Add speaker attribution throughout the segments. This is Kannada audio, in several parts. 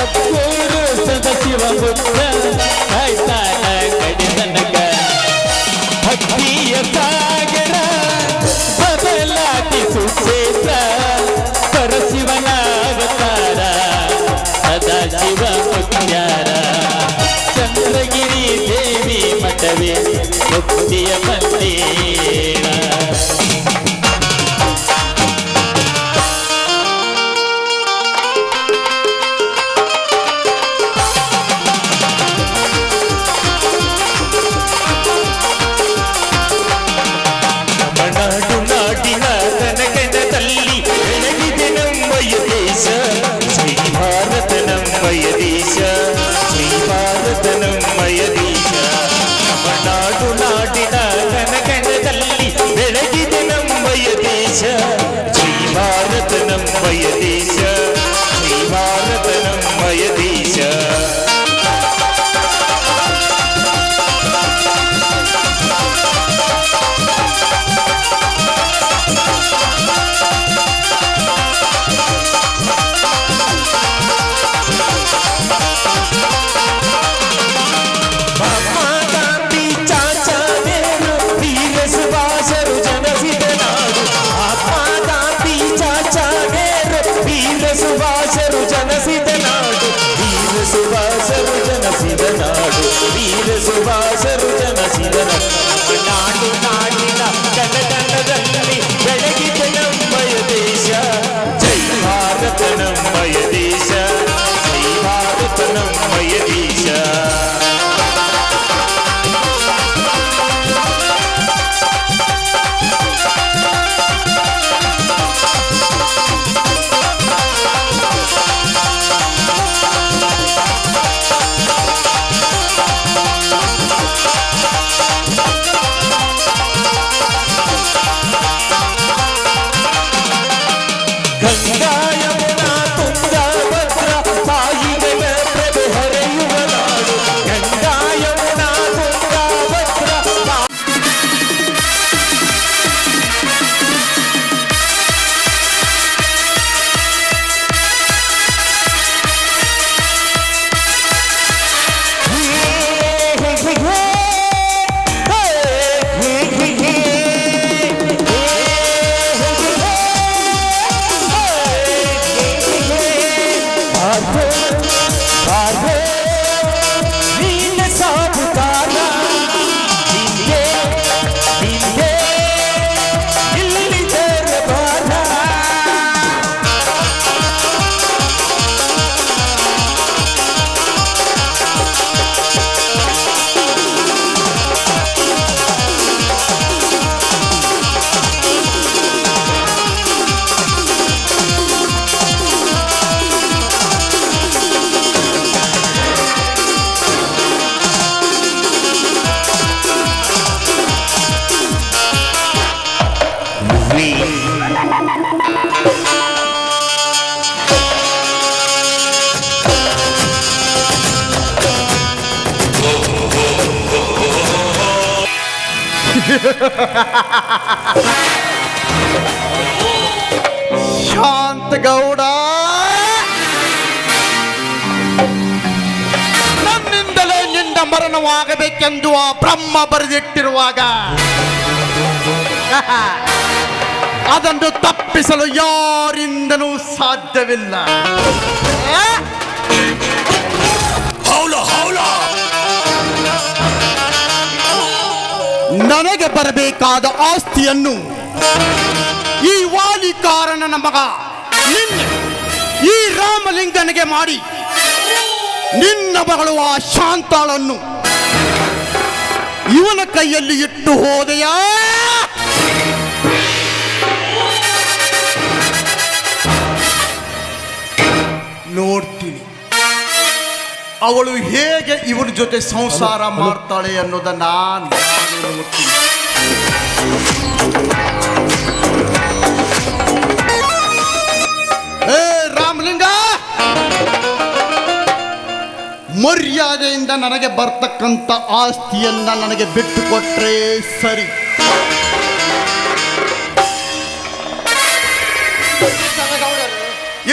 Speaker 1: ಕಪ್ಪೂರು ಸದಾಶಿವ ಮುತ್ತ ಕಾಯ್ತಾನ ಕಡಿತನಕ ಭಕ್ತಿಯ ಸಾಗರ ಬದಲಾಗಿ ಸುಕ್ಷೇತ್ರ ಪರಶಿವನ ಅವತಾರ ಸದಾಶಿವ ಮುತ್ಯಾರ ಚಂದ್ರಗಿರಿ ದೇವಿ ಮಠವೇ ಮುಕ್ತಿಯ ಮಂದಿರ ಸುಭಾಷರು ಜನಸಿದ ನಾಡು ನಾಡಿನ ಕನಕನದಲ್ಲಿ ಬೆಳಗಿದೆ ನಮ್ಮಯ ದೇಶ ಜೈ ಭಾರತ ನಮ್ಮಯ ದೇಶ ಜೈ ಭಾರತ ನಮ್ಮಯ ದೇಶ
Speaker 2: ಶಾಂತಗೌಡ, ನನ್ನಿಂದಲೇ ನಿನ್ನ ಮರಣವಾಗಬೇಕೆಂದು ಆ ಬ್ರಹ್ಮ ಬರೆದಿಟ್ಟಿರುವಾಗ ಅದನ್ನು ತಪ್ಪಿಸಲು ಯಾರಿಂದಲೂ ಸಾಧ್ಯವಿಲ್ಲ. ನನಗೆ ಬರಬೇಕಾದ ಆಸ್ತಿಯನ್ನು ಈ ವಾಲಿಕಾರನ ಮಗ ನಿನ್ನೆ ಈ ರಾಮಲಿಂಗನಿಗೆ ಮಾಡಿ ನಿನ್ನ ಮಗಳು ಆ ಶಾಂತಾಳನ್ನು ಇವನ ಕೈಯಲ್ಲಿ ಇಟ್ಟು ಹೋದೆಯಾ? ನೋಡ್ತೀನಿ ಅವಳು ಹೇಗೆ ಇವರ ಜೊತೆ ಸಂಸಾರ ಮಾಡ್ತಾಳೆ ಅನ್ನೋದನ್ನ ನಾನು ನೋಡ್ತೀನಿ. ರಾಮಲಿಂಗ, ಮರ್ಯಾದೆಯಿಂದ ನನಗೆ ಬರ್ತಕ್ಕಂಥ ಆಸ್ತಿಯನ್ನ ನನಗೆ ಬಿಟ್ಟು ಕೊಟ್ರೆ ಸರಿ.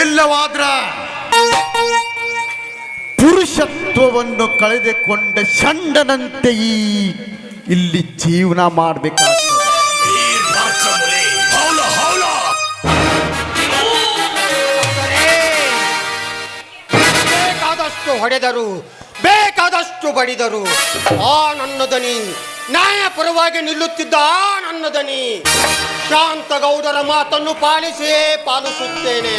Speaker 2: ಇಲ್ಲವಾದ್ರ ಪುರುಷತ್ವವನ್ನು ಕಳೆದುಕೊಂಡ ಷಂಡನಂತೆ ಇಲ್ಲಿ ಜೀವನ ಮಾಡಬೇಕಾಗ್ತದೆ.
Speaker 3: ಬೇಕಾದಷ್ಟು ಹೊಡೆದರು, ಬೇಕಾದಷ್ಟು ಬಡಿದರು, ಆ ನನ್ನ ದನಿ ನ್ಯಾಯ ಪರವಾಗಿ ನಿಲ್ಲುತ್ತಿದ್ದ ಆ ನನ್ನ ದನಿ ಶಾಂತಗೌಡರ ಮಾತನ್ನು ಪಾಲಿಸುತ್ತೇನೆ.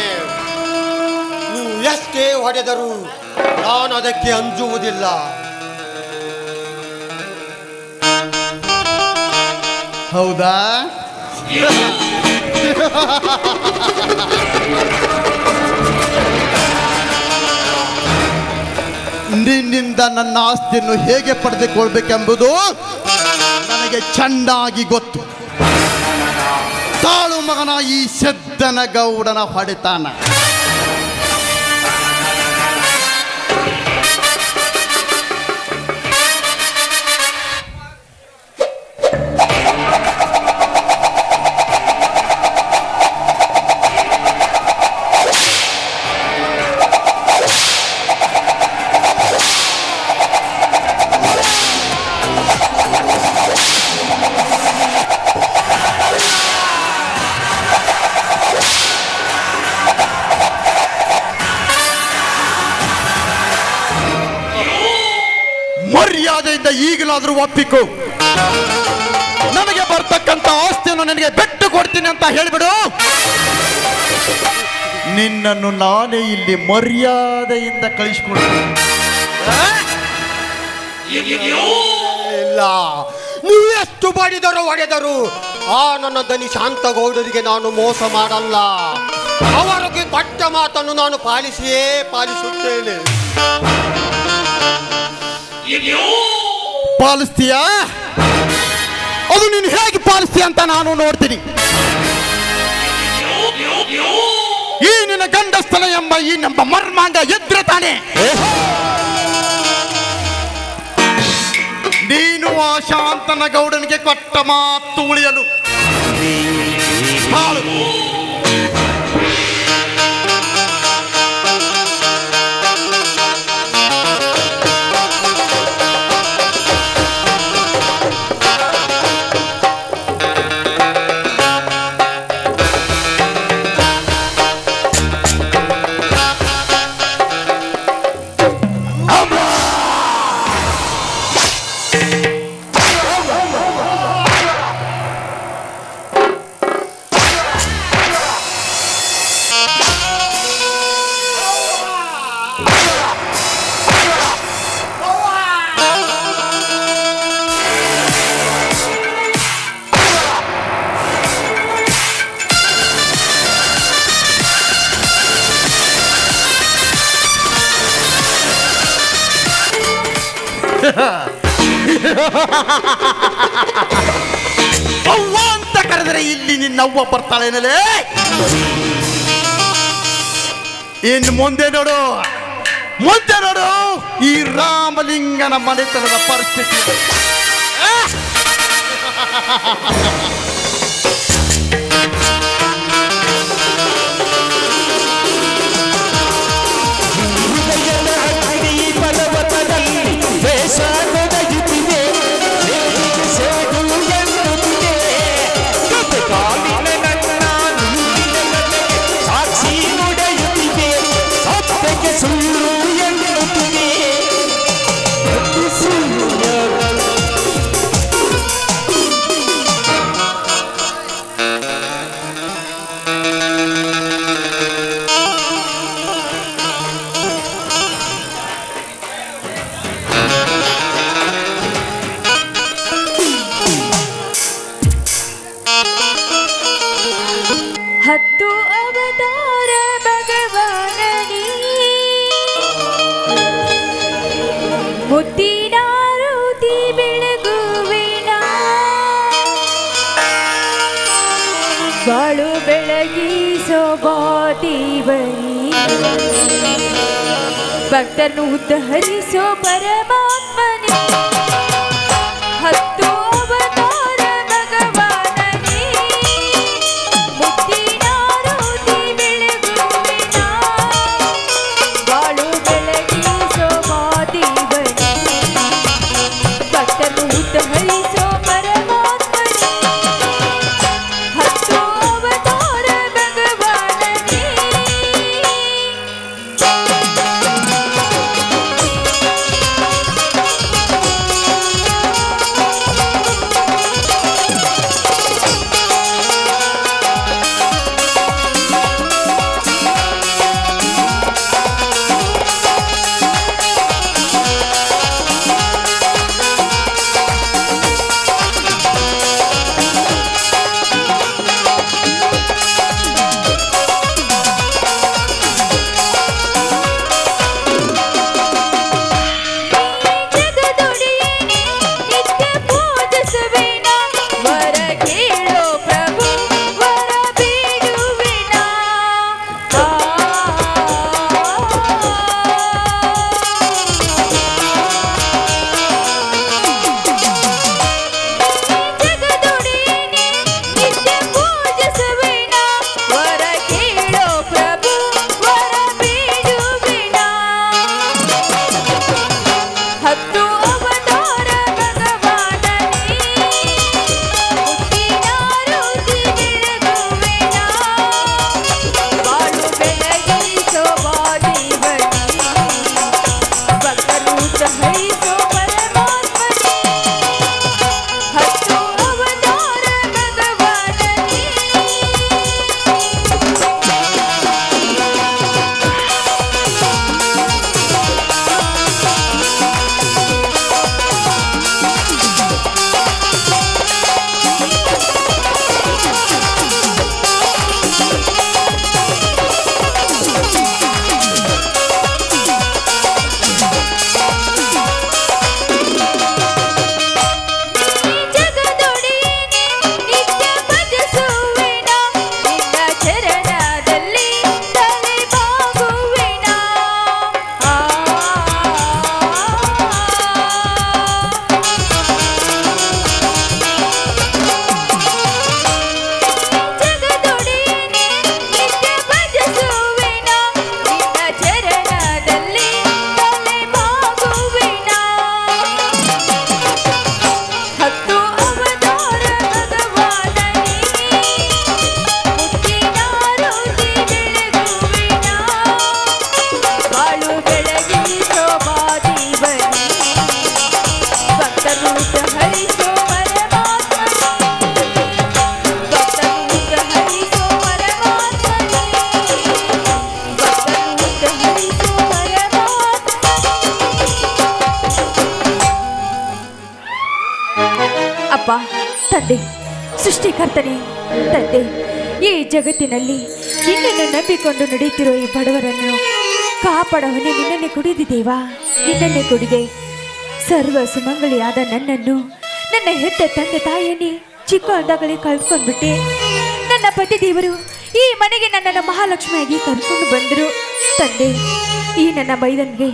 Speaker 3: ನೀವು ಎಷ್ಟೇ ಹೊಡೆದರು ನಾನು ಅದಕ್ಕೆ ಅಂಜುವುದಿಲ್ಲ.
Speaker 2: ಹೌದಾ? ನಿನ್ನಿಂದ ನನ್ನ ಆಸ್ತಿಯನ್ನು ಹೇಗೆ ಪಡೆದುಕೊಳ್ಬೇಕೆಂಬುದು ನನಗೆ ಚೆನ್ನಾಗಿ ಗೊತ್ತು. ತಾಳು ಮಗನ ಈ ಸಿದ್ದನಗೌಡನ ಹೊಡೆತಾನ. ಮರ್ಯಾದೆಯಿಂದ ಈಗಲಾದರೂ ಒಪ್ಪಿಕೊ. ನನಗೆ ಬರ್ತಕ್ಕಂಥ ಆಸ್ತಿಯನ್ನು ನನಗೆ ಬಿಟ್ಟು ಕೊಡ್ತೀನಿ ಅಂತ ಹೇಳಿಬಿಡು. ನಿನ್ನನ್ನು ನಾನೇ ಇಲ್ಲಿ ಮರ್ಯಾದೆಯಿಂದ ಕಳಿಸ್ಕೊಡ್ತೀನಿ.
Speaker 3: ಇಲ್ಲ, ನೀವು ಎಷ್ಟು ಬಡಿದರು ಹೊಡೆದರು ಆ ನನ್ನ ದನಿ ಶಾಂತಗೌಡರಿಗೆ ನಾನು ಮೋಸ ಮಾಡಲ್ಲ. ಅವರಿಗೆ ಕೊಟ್ಟ ಮಾತನ್ನು ನಾನು ಪಾಲಿಸುತ್ತೇನೆ.
Speaker 2: ಪಾಲಿಸ್ತೀಯಾ? ಅದು ನೀನು ಹೇಗೆ ಪಾಲಿಸ್ತೀಯ ಅಂತ ನಾನು ನೋಡ್ತೀನಿ. ಈ ನಿನ್ನ ಗಂಡಸ್ಥನ ಎಂಬ ಈ ನಮ್ಮ ಮರ್ಮಾಂಗ ಎದ್ರೆ ತಾನೆ ನೀನು ಆ ಶಾಂತನಗೌಡನಿಗೆ ಕೊಟ್ಟ ಮಾತು ಉಳಿಯಲು ಅವ್ವ ಅಂತ ಕರೆದರೆ ಇಲ್ಲಿ ನಿನ್ನವ್ವ ಬರ್ತಾಳೇನಲೇ. ಇನ್ನು ಮುಂದೆ ನೋಡು ಈ ರಾಮಲಿಂಗನ ಮನೆತನದ ಪರಿಸ್ಥಿತಿ.
Speaker 4: ಹತ್ತು ಅವತಾರ ಭಗವಾನನಿ ಮುತ್ತಿನಾರುತಿ ಬೆಳಗುವಿನ ಬಾಳು ಬೆಳಗಿಸೋ ಬಾದೇವನಿ ಭಕ್ತರನ್ನು ಉದ್ಧರಿಸೋ ಪರಮಾತ್ಮನೇ. ಹತ್ತು ಅವತಾರ ಭಗವಾನನೇ ಮುತ್ತಿನಾರುತಿ ಬೆಳಗುವಿನ ಬಾಳು ಬೆಳಗಿಸೋ ಅಪ್ಪ, ತಂದೆ, ಸೃಷ್ಟಿಕರ್ತನೆ, ತಂದೆ, ಈ ಜಗತ್ತಿನಲ್ಲಿ ನಿನ್ನನ್ನು ನಂಬಿಕೊಂಡು ನಡೆಯುತ್ತಿರುವ ಈ ಬಡವರನ್ನು ಕಾಪಾಡ ಹೊಣೆ ನಿನ್ನನ್ನೇ ಕೊಡಿದೆ ದೇವಾ, ನಿನ್ನನ್ನೇ ಕೊಡಿದೆ. ಸರ್ವ ಸುಮಂಗಳಿಯಾದ ನನ್ನನ್ನು, ನನ್ನ ಹೆತ್ತ ತಂದೆ ತಾಯಿಯನ್ನೇ ಚಿಕ್ಕದಾಗಲೇ ಕಳ್ಕೊಂಡ್ಬಿಟ್ಟೆ. ನನ್ನ ಪತಿ ದೇವರು ಈ ಮನೆಗೆ ನನ್ನನ್ನು ಮಹಾಲಕ್ಷ್ಮಿಯಾಗಿ ಕರ್ಕೊಂಡು ಬಂದರು. ತಂದೆ, ಈ ನನ್ನ ಮೈದನ್ಗೆ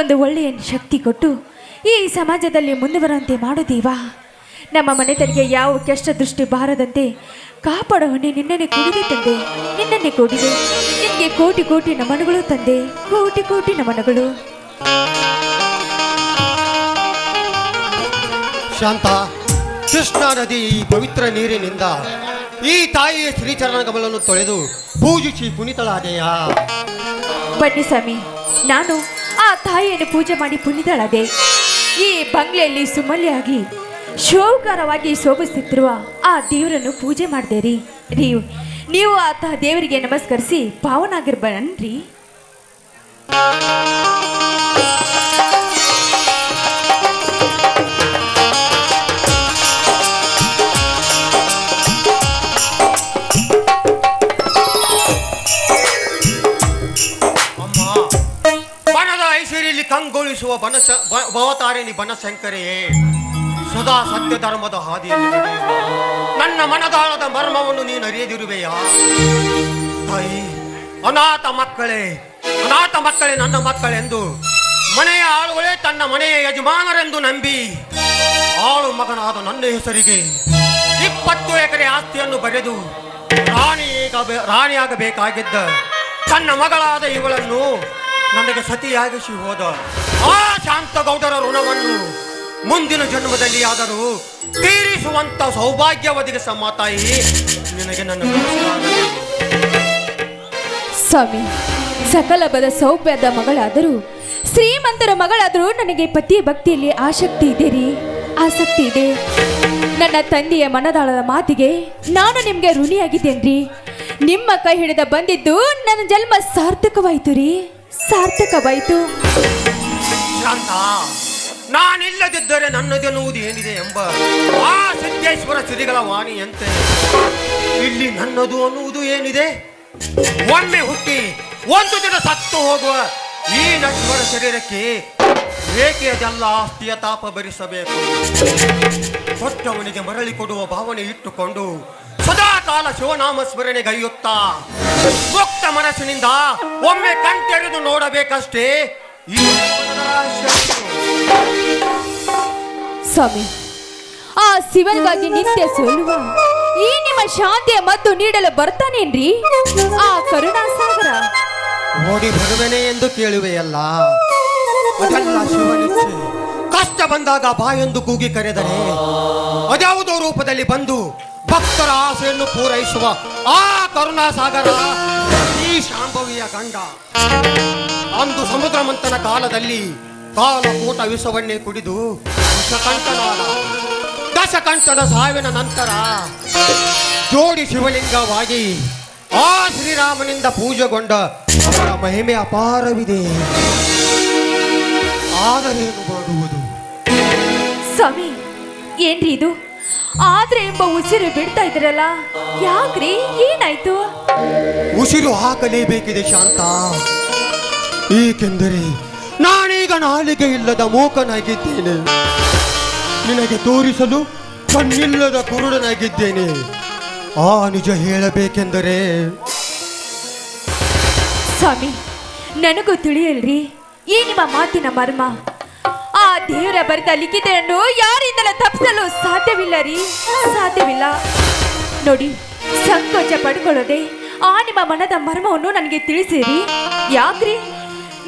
Speaker 4: ಒಂದು ಒಳ್ಳೆಯ ಶಕ್ತಿ ಕೊಟ್ಟು ಈ ಸಮಾಜದಲ್ಲಿ ಮುಂದುವರಂತೆ ಮಾಡು ದೇವಾ. ನಮ್ಮ ಮನೆತನಿಗೆ ಯಾವ ಕೆಷ್ಟ ದೃಷ್ಟಿ ಬಾರದಂತೆ ಕಾಪಾಡೋ ಹೊಣೆ ನಿನ್ನನ್ನೇ ಕೊಡಿದೆ ತಂದೆ, ನಿನ್ನನ್ನೇ ಕೊಡಿದೆ. ನಿನಗೆ ಕೋಟಿ ಕೋಟಿ ನಮನಗಳು ತಂದೆ, ಕೋಟಿ ಕೋಟಿ ನಮನಗಳು.
Speaker 3: ಶಾಂತ, ಕೃಷ್ಣಾ ನದಿ ಈ ಪವಿತ್ರ ನೀರಿನಿಂದ ಈ ತಾಯಿಯ ಶ್ರೀಚರಣ ಕಮಲನ್ನು ತೊಳೆದು ಪೂಜಿಸಿ ಪುನೀತಳಾದೆಯ.
Speaker 4: ಬನ್ನಿ ಸ್ವಾಮಿ, ನಾನು ಆ ತಾಯಿಯನ್ನು ಪೂಜೆ ಮಾಡಿ ಪುನೀತಳಾದೆ. ಈ ಬಂಗ್ಲೆಯಲ್ಲಿ ಸುಮಲ್ಯಾಗಿ ಶೋಕರವಾಗಿ ಶೋಭಿಸುತ್ತಿರುವ ಆ ದೇವರನ್ನು ಪೂಜೆ ಮಾಡಿದೆ ರೀ. ನೀವು ಆ ದೇವರಿಗೆ ನಮಸ್ಕರಿಸಿ ಪಾವನಾಗಿರ್ಬನ್ರಿ.
Speaker 3: ಕಂಗೊಳಿಸುವ ಭವತಾರಿಣಿ ಬನಶಂಕರೆಯೇ, ಸದಾ ಸತ್ಯ ಧರ್ಮದ ಹಾದಿಯಲ್ಲಿ ನಡೆಯುವ ನನ್ನ ಮನದಾಳದ ಮರ್ಮವನ್ನು ನೀನು ಅರಿಯದಿರುವೆಯಾ? ತಾಯಿ, ಅನಾಥ ಮಕ್ಕಳೇ ನನ್ನ ಮಕ್ಕಳೆಂದು ಮನೆಯ ಆಳುಗಳೇ ತನ್ನ ಮನೆಯ ಯಜಮಾನರೆಂದು ನಂಬಿ ಆಳು ಮಗನಾದ ನನ್ನ ಹೆಸರಿಗೆ 20 ಎಕರೆ ಆಸ್ತಿಯನ್ನು ಬರೆದು ರಾಣಿಯಾಗಬೇಕಾಗಿದ್ದ ತನ್ನ ಮಗಳಾದ ಇವಳನ್ನು ನನಗೆ ಸತಿಯಾಗಿಸಿ ಹೋದ ಆ ಶಾಂತಗೌಡರ ಋಣವನ್ನು ಮುಂದಿನ ಜನ್ಮದಲ್ಲಿ ಆದರೂ ತೀರಿಸುವಂತ ಸೌಭಾಗ್ಯ ಒದಗಿಸಮ್ಮ ತಾಯಿ, ನಿನಗೆ ನನ್ನ
Speaker 4: ಸ್ವಾಮಿ. ಸಕಲ ಬದ ಸೌಭ್ಯದ ಮಗಳಾದರೂ, ಶ್ರೀಮಂತರ ಮಗಳಾದರೂ ನನಗೆ ಪತಿಯ ಭಕ್ತಿಯಲ್ಲಿ ಆಸಕ್ತಿ ಇದೆ ರೀ, ಆಸಕ್ತಿ ಇದೆ. ನನ್ನ ತಂದೆಯ ಮನದಾಳದ ಮಾತಿಗೆ ನಾನು ನಿಮಗೆ ಋಣಿಯಾಗಿದ್ದೇನ್ರಿ. ನಿಮ್ಮ ಕೈ ಹಿಡಿದ ಬಂದಿದ್ದು ನನ್ನ ಜನ್ಮ ಸಾರ್ಥಕವಾಯಿತು ರೀ, ಸಾರ್ಥಕವಾಯಿತು.
Speaker 3: ಶಾಂತ, ನಾನಿಲ್ಲದಿದ್ದರೆ ನನ್ನದೆನ್ನುವುದು ಏನಿದೆ ಎಂಬ ಆ ಸಿದ್ದೇಶ್ವರ ಸಿರಿಗಳ ವಾಣಿಯಂತೆ ಇಲ್ಲಿ ನನ್ನದು ಅನ್ನುವುದು ಏನಿದೆ? ಒಮ್ಮೆ ಹುಟ್ಟಿ ಒಂದು ದಿನ ಸತ್ತು ಹೋಗುವ ಈ ನಶ್ವರ ಶರೀರಕ್ಕೆ ಏಕೆ ಅದೆಲ್ಲ ಆಸ್ತಿಯ ತಾಪ ಭರಿಸಬೇಕು? ಕೊಟ್ಟವನಿಗೆ ಮರಳಿ ಕೊಡುವ ಭಾವನೆ ಇಟ್ಟುಕೊಂಡು ಸದಾ ಕಾಲ ಶಿವನಾಮ ಸ್ಮರಣೆಗೈಯುತ್ತಾ ಮುಕ್ತ ಮನಸ್ಸಿನಿಂದ ಒಮ್ಮೆ ಕಣ್ತೆರೆದು ನೋಡಬೇಕಷ್ಟೇ. ಈ
Speaker 4: ಸ್ವಾಮಿ, ಆ ಶಿವನಿಗಾಗಿ ನಿತ್ಯ ಸೋಲುವ ಈ ನಿಮ್ಮ ಶಾಂತಿಯ ಮದ್ದು ನೀಡಲು ಬರ್ತಾನೇನ್ರಿ ಆ ಕರುಣಾಸಾಗರ?
Speaker 3: ಓಡಿ ಬರುವೆನೆ ಎಂದು ಕೇಳುವೆಯಲ್ಲ, ಅದೆಲ್ಲ ಶಿವನಿಚ್ಛೆ. ಕಷ್ಟ ಬಂದಾಗ ಬಾಯೆಂದು ಕೂಗಿ ಕರೆದರೆ ಅದ್ಯಾವುದೋ ರೂಪದಲ್ಲಿ ಬಂದು ಭಕ್ತರ ಆಸೆಯನ್ನು ಪೂರೈಸುವ ಆ ಕರುಣಾಸಾಗರ ಈ ಶಾಂಭವಿಯ ಗಂಡ. ಅಂದು ಸಮುದ್ರ ಮಂಥನ ಕಾಲದಲ್ಲಿ ಕಾಲಕೂಟ ವಿಷವನ್ನೇ ಕುಡಿದು ದಶಕಂಠನ ಸಾವಿನ ನಂತರ ಜೋಡಿ ಶಿವಲಿಂಗವಾಗಿ ಆ ಶ್ರೀರಾಮನಿಂದ ಪೂಜೆಗೊಂಡ ಅವರ ಮಹಿಮೆ ಅಪಾರವಿದೆ. ಆದರೇನು ಮಾಡುವುದು?
Speaker 4: ಸ್ವಾಮಿ, ಏನ್ರಿ ಇದು? ಆದ್ರೆ ಎಂಬ ಉಸಿರು ಬಿಡ್ತಾ ಇದ್ರಲ್ಲ, ಯಾಕ್ರಿ? ಏನಾಯ್ತು?
Speaker 3: ಉಸಿರು ಹಾಕಲೇಬೇಕಿದೆ ಶಾಂತ, ಏಕೆಂದರೆ ನಾನೀಗ ನಾಲಿಗೆ ಇಲ್ಲದ ಮೂಕನಾಗಿದ್ದೇನೆ. ನಿನಗೆ ತೋರಿಸಲು ಕಣ್ಣಿಲ್ಲದ ಕುರುಡನಾಗಿದ್ದೇನೆ. ಆ ನಿಜ ಹೇಳಬೇಕೆಂದರೆ
Speaker 4: ಸ್ವಾಮಿ, ನನಗೂ ತಿಳಿಯಲ್ರಿ ಈ ನಿಮ್ಮ ಮಾತಿನ ಮರ್ಮ. ಆ ದೇವರ ಬರೆದ ಲಿಖಿತವನ್ನು ಯಾರಿಂದಲೂ ತಪ್ಪಿಸಲು ಸಾಧ್ಯವಿಲ್ಲ ರೀ, ಸಾಧ್ಯವಿಲ್ಲ. ನೋಡಿ, ಸಂಕೋಚ ಪಡ್ಕೊಳ್ಳೋದೆ ಆ ನಿಮ್ಮ ಮನದ ಮರ್ಮವನ್ನು ನನಗೆ ತಿಳಿಸಿರಿ. ಯಾಕ್ರಿ?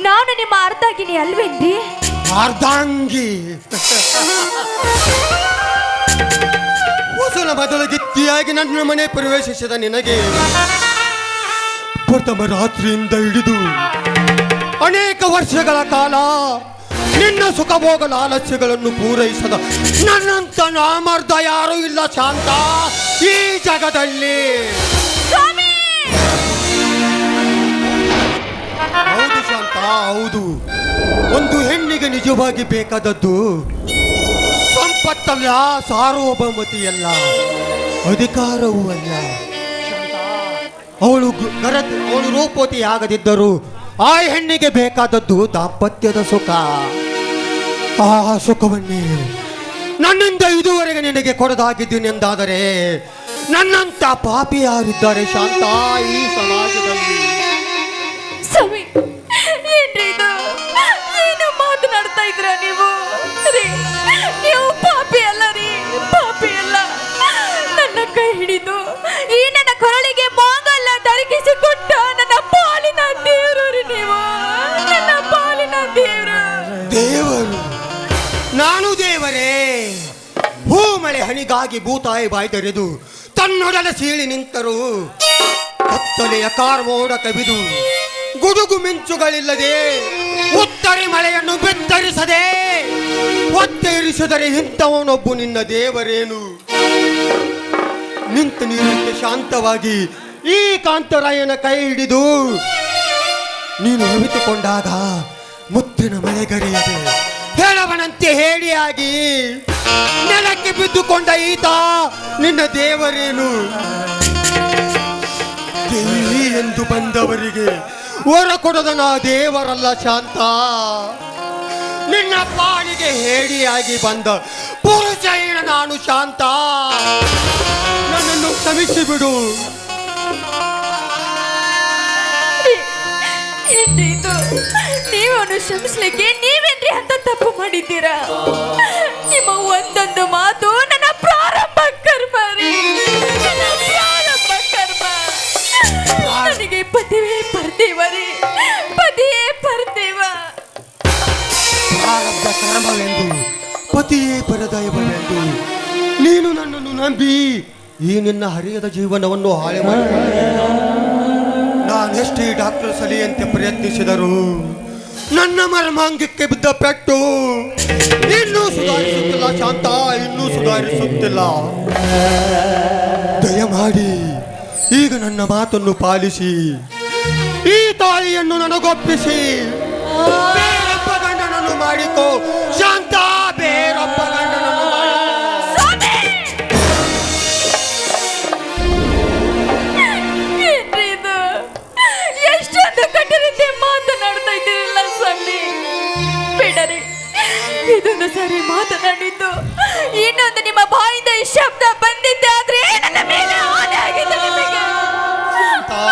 Speaker 4: ನಾನು ನಿಮ್ಮ ಅರ್ಧಾಂಗಿನಿ ಅಲ್ವೇನ್ರಿ?
Speaker 3: ಅರ್ಧಾಂಗಿ ಹೊಸನ ಬದಲ ಗಿತ್ತಿಯಾಗಿ ನನ್ನ ಮನೆ ಪ್ರವೇಶಿಸಿದ ನಿನಗೆ ಪ್ರಥಮ ರಾತ್ರಿಯಿಂದ ಹಿಡಿದು ಅನೇಕ ವರ್ಷಗಳ ಕಾಲ ನಿನ್ನ ಸುಖಭೋಗ ಆಲಸ್ಯಗಳನ್ನು ಪೂರೈಸದ ನನ್ನಂತ ನಾಮರ್ಧ ಯಾರೂ ಇಲ್ಲ ಶಾಂತ ಈ ಜಗದಲ್ಲಿ. ಹೌದು ಶಾಂತ, ಹೌದು. ಒಂದು ಹೆಣ್ಣಿಗೆ ನಿಜವಾಗಿ ಬೇಕಾದದ್ದು ಆಪತ್ತಲ್ಲ, ಸಾರ್ವಭೌಮತೆಯಲ್ಲ, ಅಧಿಕಾರವೂ ಅಲ್ಲ. ಅವಳು ರೂಪವತಿ ಆಗದಿದ್ದರೂ ಆ ಹೆಣ್ಣಿಗೆ ಬೇಕಾದದ್ದು ದಾಂಪತ್ಯದ ಸುಖ. ಆ ಸುಖವನ್ನೇ ನನ್ನಿಂದ ಇದುವರೆಗೆ ನಿನಗೆ ಕೊಡದಾಗಿದ್ದೀನಿ ಎಂದಾದರೆ ನನ್ನಂತ ಪಾಪಿ ಯಾರಿದ್ದಾರೆ ಶಾಂತ ಈ ಸಮಾಜದಲ್ಲಿ?
Speaker 4: ಸ್ವಾಮಿ, ಏನ್ರಿ ಇದು? ಏನು ಮಾತನಾಡ್ತಾ ಇದ್ರ ನೀವು? ನೀವು ಪಾಪಿ ಅಲ್ಲ ರೀ, ಪಾಪಿ ಅಲ್ಲ. ನನ್ನ ಕೈ ಹಿಡಿದು ಈ ನನ್ನ ಕೊರಳಿಗೆ ಮಾಂಗಲ್ಯ ಧರಿಸಿಕೊಟ್ಟ ನನ್ನ ಪಾಲಿನ ದೇವರು ರೀ ನೀವು, ನನ್ನ ಪಾಲಿನ ದೇವರು.
Speaker 3: ದೇವರು? ನಾನು ದೇವರೇ? ಹೂ ಮಳೆ ಹಣಿಗಾಗಿ ಭೂತಾಯಿ ಬಾಯಿ ತೆರೆದು ತನ್ನೊಡಲ ಸೀಳಿ ನಿಂತರು. ಕತ್ತಲೆಯ ಕಾರ್ಮೋಡ ಕವಿದು ಗುಡುಗು ಮಿಂಚುಗಳಿಲ್ಲದೆ ಉತ್ತರಿ ಮಳೆಯನ್ನು ಬೆತ್ತರಿಸದೆ ಒತ್ತೇರಿಸಿದರೆ ಇಂಥವನೊಬ್ಬು ನಿನ್ನ ದೇವರೇನು? ನಿಂತ ನೀರಂತೆ ಶಾಂತವಾಗಿ ಈ ಕಾಂತರಾಯನ ಕೈ ಹಿಡಿದು ನೀನು ಅವಿತುಕೊಂಡಾಗ ಮುತ್ತಿನ ಮಳೆಗರೆಯದೆ ಹೇಳವನಂತೆ ಹೇಳಿಯಾಗಿ ನೆಲಕ್ಕೆ ಬಿದ್ದುಕೊಂಡ ಈತ ನಿನ್ನ ದೇವರೇನು? ದೇವಿ ಎಂದು ಬಂದವರಿಗೆ ಹೊರ ಕೊಡದ ನಾ ದೇವರಲ್ಲ ಶಾಂತ. ನಿನ್ನ ಪಾಲಿಗೆ ಹೇಡಿಯಾಗಿ ಬಂದ ಪುರುಷಹೀನ ನಾನು ಶಾಂತ. ನನ್ನನ್ನು ಕ್ಷಮಿಸಿ ಬಿಡು.
Speaker 4: ನೀವನು ಕ್ಷಮಿಸ್ಲಿಕ್ಕೆ ನೀವೇನ್ರಿ ಅಂತ ತಪ್ಪು ಮಾಡಿದ್ದೀರಾ? ನಿಮ್ಮ ಒಂದೊಂದು ಮಾತು ನನ್ನ ಪ್ರಾರಂಭ ಕರ್ಮ ರೀ, ನನ್ನ ಪ್ರಾರಂಭ ಕರ್ಮ. ನನಗೆ ಪತಿಯೇ ಪರ್ದೇವ ರೀ, ಪತಿಯೇ ಪರ್ದೇವ.
Speaker 3: ಪ್ರಾರಬ್ಧ ಕರ್ಮವೆಂದು ಪತಿಯೇ ಪರದೈವವೆಂದು ನೀನು ನನ್ನನ್ನು ನಂಬಿ ಈ ನಿನ್ನ ಹರಿಯದ ಜೀವನವನ್ನು ಹಾಳೆ ಮಾಡಿಕೊಂಡೆ. ನಾನೆಷ್ಟೇ ಡಾಕ್ಟರ್ ಸಲಿಯಂತೆ ಪ್ರಯತ್ನಿಸಿದರು ನನ್ನ ಮರ್ಮಾಂಗಕ್ಕೆ ಬಿದ್ದ ಪೆಟ್ಟು ಇನ್ನೂ ಸುಧಾರಿಸುತ್ತಿಲ್ಲ ಶಾಂತ, ಇನ್ನೂ ಸುಧಾರಿಸುತ್ತಿಲ್ಲ. ದಯಮಾಡಿ ಈಗ ನನ್ನ ಮಾತನ್ನು ಪಾಲಿಸಿ ಈ ತಾಯಿಯನ್ನು ನನಗೊಪ್ಪಿಸಿ ಬೇರೊಬ್ಬ ಗಂಡನನ್ನು ಮಾಡಿಕೋ ಶಾಂತ, ಬೇರೊಬ್ಬ ಗಂಡನನ್ನು
Speaker 4: ಎಷ್ಟೊಂದು ಕಠಿಣತೆ ಮಾತನಾಡ್ತಾ ಇದ್ದೀರಲ್ಲ ಸ್ವಾಮಿ. ಬೇಡರಿ, ಇದೊಂದು ಸರಿ ಮಾತನಾಡಿದ್ದು ಇನ್ನೊಂದು ನಿಮ್ಮ ಬಾಯಿಂದ ಈ ಶಬ್ದ ಬಂದಿದ್ದೆ ಆದ್ರೆ ನನ್ನ ಮೇಲೆ ಆನೆ ಆಗಿದೆ ನಿಮಗೆ.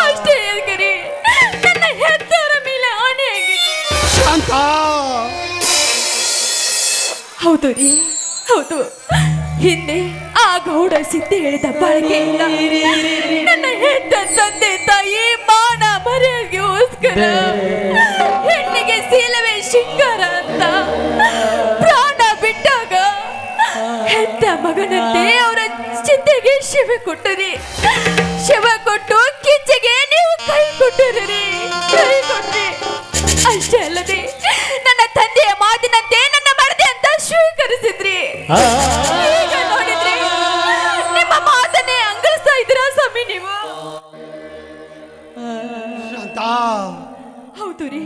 Speaker 4: ಅಷ್ಟೇ ಹೇಳ್ಕರಿ, ನನ್ನ ಹೆತ್ತವರ ಮೇಲೆ ಆನೆ ಆಗಿದೆ
Speaker 3: ಶಾಂತ.
Speaker 4: ಹೌದು ರೀ, ಹೌದು. ಹಿಂದೆ ಆ ಗೌಡ ಸಿದ್ಧಿ ಹೇಳಿದ ಬಾಳಿಕೆಯಿಂದ ನನ್ನ ಹೆತ್ತ ತಂದೆ ತಾಯಿ ಮಾನ ಮರ್ಯಾದೆಗೋಸ್ಕರ ಹೆಣ್ಣಿಗೆ ಶೀಲವೇ ಶೃಂಗಾರ ಅಂತ ಪ್ರಾಣ ಬಿಟ್ಟಾಗ ಹೆತ್ತ ಮಗನಂತೆ ಅವರ ಚಿತೆಗೆ ಶಿವ ಕೊಟ್ಟರಿ. ಶಿವ ಕೊಟ್ಟು ಕಿಚ್ಚೆಗೆ ನೀವು ಕೈ ಕೊಟ್ಟರಿ, ಕೈ ಕೊಟ್ರಿ. ಅಷ್ಟೇ ಅಲ್ಲದೆ ನನ್ನ ತಂದೆಯ ಮಾತಿನಂತೆ ನನ್ನ ಮರದೆ ಅಂತ ಸ್ವೀಕರಿಸಿದ್ರಿ. ಈಗ ನೋಡಿದ್ರಿ, ನಿಮ್ಮ ಮಾತನ್ನೇ ಅಂಗಲಿಸ್ತಾ ಇದ್ದೀರಾ ಸ್ವಾಮಿ ನೀವು.
Speaker 3: ಶಾಂತ,
Speaker 4: ಹೌದು ರೀ,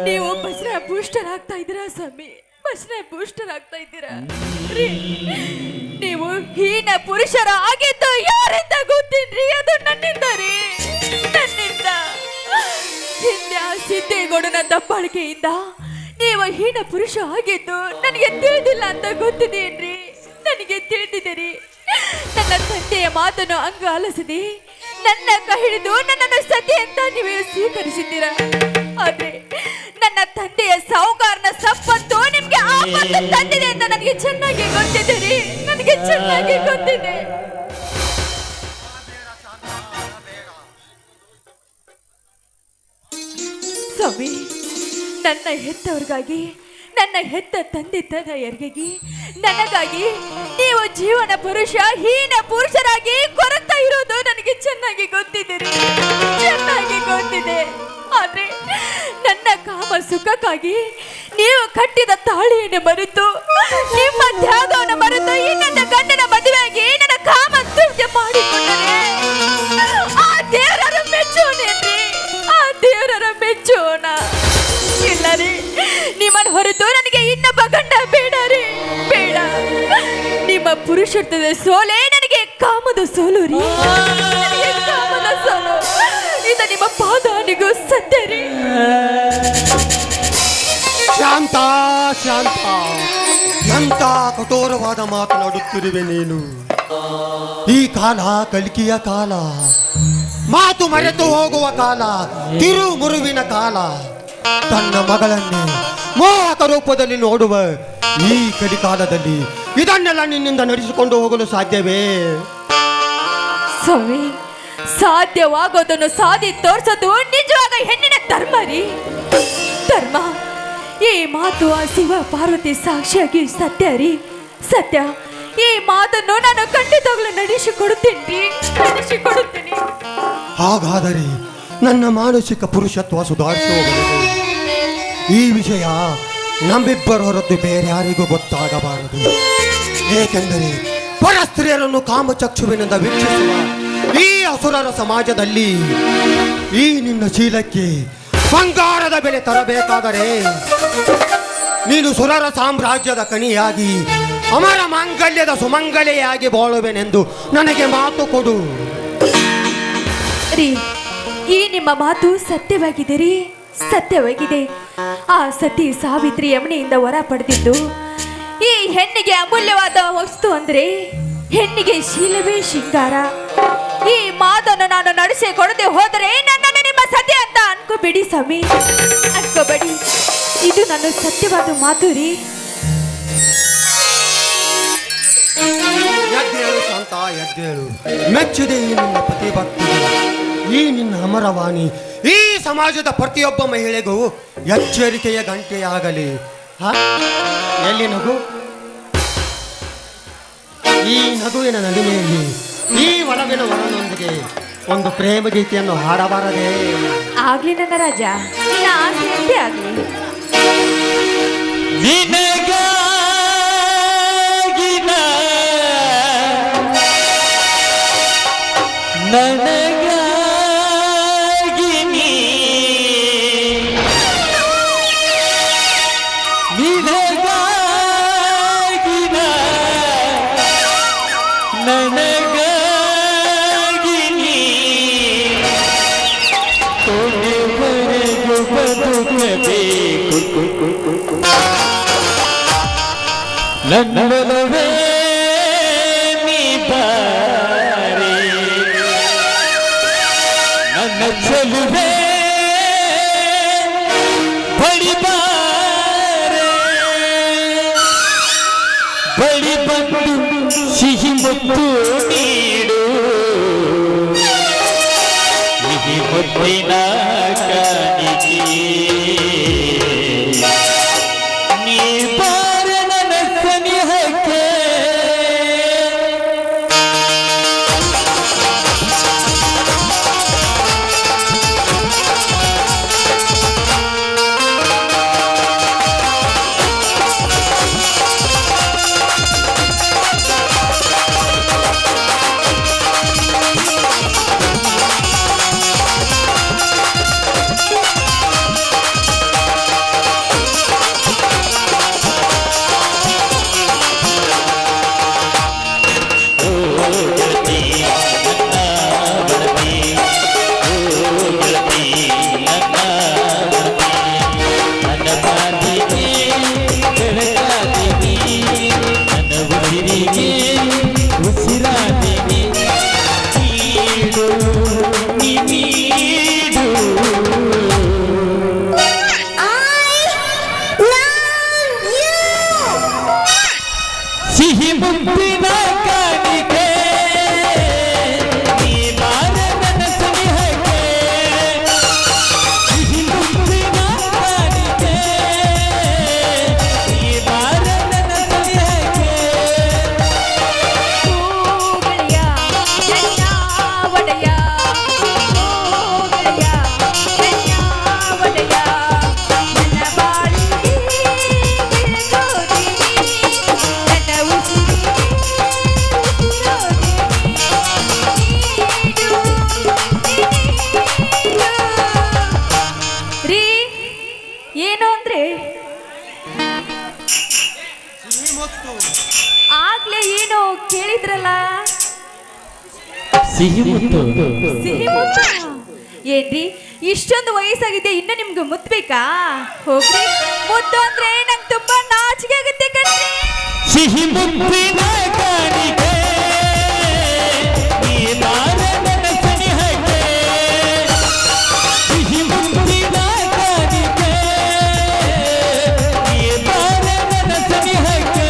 Speaker 4: ನೀವು ಬಸ್ರ ಬೂಸ್ಟರ್ ಆಗ್ತಾ ಇದ್ದೀರಾ ಸ್ವಾಮಿ, ಬಸ್ರ ಬೂಸ್ಟರ್ ಆಗ್ತಾ ಇದ್ದೀರಾ ರೀ. ನೀವು ಹೀನ ಪುರುಷರ ಆಗಿದ್ದು ಯಾರಿಂದ ಗೊತ್ತೇನ್ರಿ? ಅದು ನನ್ನಿಂದ ರೀ, ನನ್ನಿಂದ. ಹಿಂದೆ ಆ ಸಿದ್ದೇಗೌಡನ ದಬ್ಬಾಳಿಕೆಯಿಂದ ನೀವು ಹೀನ ಪುರುಷ ಆಗಿದ್ದು ನನಗೆ ತಿಳಿದಿಲ್ಲ ಅಂತ ಗೊತ್ತಿದೆಯೇನ್ರಿ? ನನಗೆ ತಿಳಿದಿದ್ದೀರಿ. ನನ್ನ ತಂದೆಯ ಮಾತನ್ನು ಅಂಗ ಆಲಿಸದೆ ನನ್ನ ಕೈ ಹಿಡಿದು ನನ್ನನ್ನು ಸತಿ ಅಂತ ನೀವು ಸ್ವೀಕರಿಸಿದ್ದೀರಾ. ಆದ್ರೆ ನನ್ನ ತಂದೆಯ ಸಾಹುಕಾರನ ಸಂಪತ್ತು ನಿಮ್ಗೆ ಆಪತ್ತು ತಂದಿದೆ ಅಂತ ನನಗೆ ಚೆನ್ನಾಗಿ ಗೊತ್ತಿದೆ ರೀ, ನನಗೆ ಚೆನ್ನಾಗಿ ಗೊತ್ತಿದೆ. ಸ್ವಾಮಿ, ನನ್ನ ಹೆತ್ತವ್ರಿಗಾಗಿ, ನನ್ನ ಹೆತ್ತ ತಂದೆ ತಾಯಿಯರಿಗಾಗಿ, ನನಗಾಗಿ ನೀವು ಜೀವನ ಪುರುಷ ಹೀನ ಪುರುಷರಾಗಿ ಕೊರತಾ ಇರೋದು ನನಗೆ ಚೆನ್ನಾಗಿ ಗೊತ್ತಿದೆ, ಚೆನ್ನಾಗಿ ಗೊತ್ತಿದೆ. ಆದ್ರೆ ನನ್ನ ಕಾಮ ಸುಖಕ್ಕಾಗಿ ನೀವು ಕಟ್ಟಿದ ತಾಳಿಯನ್ನು ಮರೆತು, ನಿಮ್ಮ ತ್ಯಾಗವನ್ನು ಮರೆತು ಈ ನನ್ನ ಗಂಡನ ಮದುವೆಯಾಗಿ ನನ್ನ ಕಾಮ ತೃಪ್ತಿ ಮಾಡಿಕೊಂಡರೆ ಆ ದೇವರ ಮೆಚ್ಚೋಣೇನ್ರಿ, ಆ ದೇವರ ಮೆಚ್ಚೋಣ. ಇಲ್ಲ ರೀ, ನಿಮ್ಮನ್ನು ಹೊರತು ನನಗೆ ಇನ್ನೊಬ್ಬ ಗಂಡ ಬೇಡ ರೀ, ಬೇಡ. ಪುರುಷತ್ವದ ಸೋಲೆ ನನಗೆ ಕಾಮದ ಸೋಲು ರೀ, ನನಗೆ ಕಾಮದ ಸೋಲು. ಇದು ನಿಮ್ಮ ಪಾದಾನಿಗೂ ಸತ್ಯ ರೀ.
Speaker 3: ಶಾಂತ ಶಾಂತ, ಎಂತ ಕಠೋರವಾದ ಮಾತನಾಡುತ್ತಿರುವೆ ನೀನು. ಈ ಕಾಲ ಕಲಿಕೆಯ ಕಾಲ, ಮಾತು ಮರೆತು ಹೋಗುವ ಕಾಲ, ತಿರುಮುರುವಿನ ಕಾಲ. ತನ್ನ ಮಗಳನ್ನೇ ಮೋಹಕ ರೂಪದಲ್ಲಿ ನೋಡುವ ಈ ಕಲಿಕಾಲದಲ್ಲಿ ಇದನ್ನೆಲ್ಲ ನಿನ್ನಿಂದ ನಡೆಸಿಕೊಂಡು ಹೋಗಲು ಸಾಧ್ಯವೇ?
Speaker 4: ಸ್ವಾಮಿ, ಸಾಧ್ಯವಾಗೋದನ್ನು ಸಾಧಿ ತೋರ್ಸೋದು ನಿಜವಾಗ ಹೆಣ್ಣಿನ ಧರ್ಮ ರೀ, ಧರ್ಮ. ಈ ಮಾತು ಆ ಶಿವ ಪಾರ್ವತಿ ಸಾಕ್ಷಿಯಾಗಿ ಸತ್ಯ ರೀ, ಸತ್ಯ. ಈ ಮಾತನ್ನು ನಾನು ಖಂಡಿತವಾಗ್ಲೂ ನಡೆಸಿಕೊಡುತ್ತೇನೆ, ನಡೆಸಿಕೊಡುತ್ತೇನೆ.
Speaker 3: ಹಾಗಾದರೆ ನನ್ನ ಮಾನಸಿಕ ಪುರುಷತ್ವ ಸುಧಾರಿಸುವವರೆಗೂ ಈ ವಿಷಯ ನಮ್ಮಿಬ್ಬರ ಹೊರತು ಬೇರೆ ಯಾರಿಗೂ ಗೊತ್ತಾಗಬಾರದು. ಏಕೆಂದರೆ ಪರಸ್ತ್ರೀಯರನ್ನು ಕಾಮಚಕ್ಷುವಿನಿಂದ ವೀಕ್ಷಿಸುವ ಈ ಅಸುರರ ಸಮಾಜದಲ್ಲಿ ಈ ನಿನ್ನ ಶೀಲಕ್ಕೆ ಬಂಗಾರದ ಬೆಲೆ ತರಬೇಕಾದರೆ ನೀನು ಸುರರ ಸಾಮ್ರಾಜ್ಯದ ಕಣಿಯಾಗಿ ಅಮರ ಮಾಂಗಲ್ಯದ ಸುಮಂಗಲೆಯಾಗಿ ಬಾಳುವೆನೆಂದು ನನಗೆ ಮಾತು ಕೊಡು.
Speaker 4: ರೀ, ಈ ನಿಮ್ಮ ಮಾತು ಸತ್ಯವಾಗಿದೆ ರೀ, ಸತ್ಯವಾಗಿದೆ. ಆ ಸತಿ ಸಾವಿತ್ರಿ ಯಮನೆಯಿಂದ ವರ ಪಡೆದಿದ್ದು ಈ ಹೆಣ್ಣಿಗೆ ಅಮೂಲ್ಯವಾದ ವಸ್ತು ಅಂದ್ರೆ ಹೆಣ್ಣಿಗೆ ಶೀಲವೇ ಶೃಂಗಾರ. ಈ ಮಾತನ್ನು ನಾನು ನಡೆಸಿಕೊಡದೆ ಹೋದರೆ ನನ್ನನ್ನು ನಿಮ್ಮ ಸತ್ಯ ಅಂತ ಅನ್ಕೋಬೇಡಿ ಸ್ವಾಮಿ, ಅನ್ಕೋಬೇಡಿ. ಇದು ನನ್ನ ಸತ್ಯವಾದ ಮಾತು ರೀ.
Speaker 3: ಎದ್ದೇಳು ಶಾಂತ, ಎದ್ದೇಳು. ಮೆಚ್ಚಿದೆ ಈ ನಿನ್ನ ಪತಿಭಕ್ತಿ, ಈ ನಿನ್ನ ಅಮರವಾಣಿ ಈ ಸಮಾಜದ ಪ್ರತಿಯೊಬ್ಬ ಮಹಿಳೆಗೂ ಎಚ್ಚರಿಕೆಯ ಗಂಟೆಯಾಗಲಿ. ಎಲ್ಲಿ ನಗು? ಈ ನಗುವಿನ ನಡುವೆಯಲ್ಲಿ ಈ ಒಲವಿನ ವರನೊಂದಿಗೆ ಒಂದು ಪ್ರೇಮ ಗೀತೆಯನ್ನು ಹಾಡಬಾರದೆ?
Speaker 4: ಆಗ್ಲಿ ನನ್ನ ರಾಜ, ನಿನ್ನ ಆಸೆಯಂತೆ ಆಗ್ಲಿ.
Speaker 1: ನಿನಗಾಗಿನ ನನಗಾಗಿನಿ ನಿನಗಾಗಿನ ನನಗಾಗಿನಿ ಕೊನೆವರೆಗೂ ಬದುಕಬೇಕು ನನ್ನೊಲವೇ ನೀ ಬಾರೆ, ನನ್ನ ಚೆಲುವೆ ಬಳಿ ಬಾರೆ, ಬಳಿ ಬಂದು ಸಿಹಿ ಮುತ್ತು ನೀಡು, ಸಿಹಿ ಮುತ್ತಿನ ಕಾಣಿಕೆ ನೀ ಬಾರೆ ನನ್ನ ಸನಿಹಕ್ಕೆ. ಸಿಹಿ ಮುತ್ತಿನ ಕಾಣಿಕೆ ನೀ ಬಾರೆ ನನ್ನ ಸನಿಹಕ್ಕೆ, ಸಿಹಿ ಮುತ್ತಿನ ಕಾಣಿಕೆ ನೀ ಬಾರೆ ನನ್ನ ಸನಿಹಕ್ಕೆ.
Speaker 4: ಓ ಗೆಳೆಯ, ನನ್ನ ಒಡೆಯ, ಓ ಗೆಳೆಯ, ನನ್ನ ಒಡೆಯ, ನನ್ನ ಬಾಳಿಗೆ ಬೆಳಗೋದಿನಿ, ನನ್ನ ಉಸಿರಿಗೆ ರೀ. ಏನು ಅಂದ್ರೆ
Speaker 3: ಸಿಹಿ ಮುತ್ತು.
Speaker 4: ಆಗ್ಲೇ ಏನು ಕೇಳಿದ್ರಲ್ಲ?
Speaker 1: ಸಿಹಿ ಮುತ್ತು.
Speaker 4: ಸಿಹಿ ಮುತ್ತ ಏನ್ರಿ, ಇಷ್ಟೊಂದು ವಯಸ್ಸಾಗಿದೆ ಇನ್ನು ನಿಮ್ಗೆ ಮುತ್ತು ಬೇಕಾ? ಹೋಗ್ರಿ, ಮುದ್ದು ಅಂದ್ರೆ ನಂಗೆ ತುಂಬಾ ನಾಚಿಕೆ ಆಗುತ್ತೆ ಕಣ್ರಿ.
Speaker 1: ಸಿಹಿ ಮುತ್ತಿನ ಕಾಣಿಕೆ ನೀ ಬಾರ ನನ್ನ ಸನಿಹಕ್ಕೆ. ಸಿಹಿ ಮುತ್ತಿನ ಕಾಣಿಕೆ ನೀ ಬಾರ ನನ್ನ ಸನಿಹಕ್ಕೆ.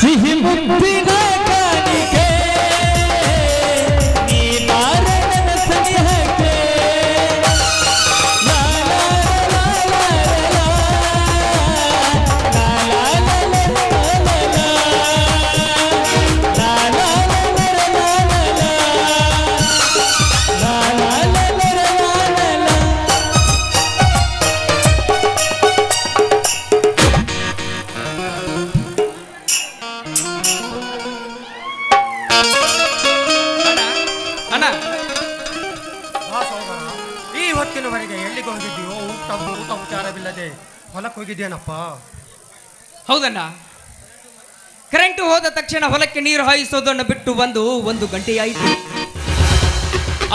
Speaker 1: ಸಿಹಿ ಮುತ್ತಿನ ಕಾಣಿಕೆ ನೀ ಬಾರ ನನ್ನ ಸನಿಹಕ್ಕೆ. ಲಾ ಲಾ ಲಾ ಲಾ ಲಾ ಲಾ ಲಾ ಲಾ ಲಾ
Speaker 5: ಅಣ್ಣ,
Speaker 3: ಬಾ ಸಹೋದರ, ಈ ಹೊತ್ತಿನವರೆಗೆ ಎಲ್ಲಿಗೆ ಹೋಗಿದ್ದೀಯೋ? ಊಟ ಉಪಚಾರವಿಲ್ಲದೆ ಹೊಲಕ್ಕೆ ಹೋಗಿದ್ದೇನಪ್ಪ?
Speaker 5: ಹೌದಣ್ಣ. ಕರೆಂಟು ಹೋದ ತಕ್ಷಣ ಹೊಲಕ್ಕೆ ನೀರು ಹಾಯಿಸೋದನ್ನು ಬಿಟ್ಟು ಬಂದು 1 ಗಂಟೆಯಾಯಿತು.